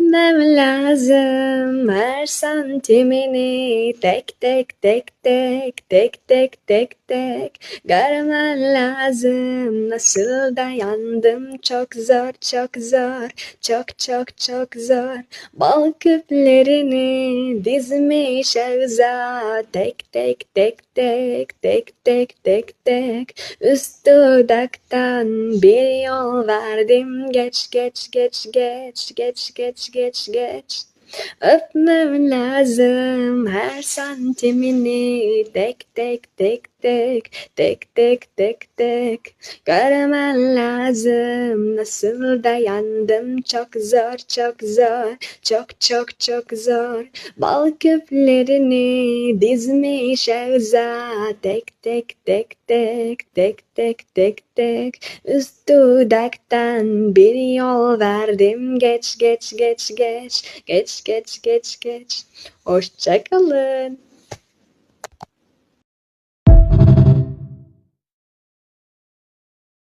Öpmem lazım her santimini, tek tek tek tek tek tek tek tek. Görmen lazım nasıl dayandım, çok zor çok zor, çok çok çok zor. Bal küplerini dizmiş ağza, tek tek tek tek tek tek tek tek. Üst dudaktan bir yol verdim, geç geç geç geç geç geç geç geç. Öpmem lazım her santimini, tek tek tek tek tek tek tek tek. Görmen lazım nasıl dayandım, çok zor çok zor, çok çok çok zor. Bal küplerini dizmiş ağza, tek tek tek tek tek tek tek tek. Üst dudaktan bir yol verdim, geç geç geç geç geç geç geç geç. Hoşça kalın.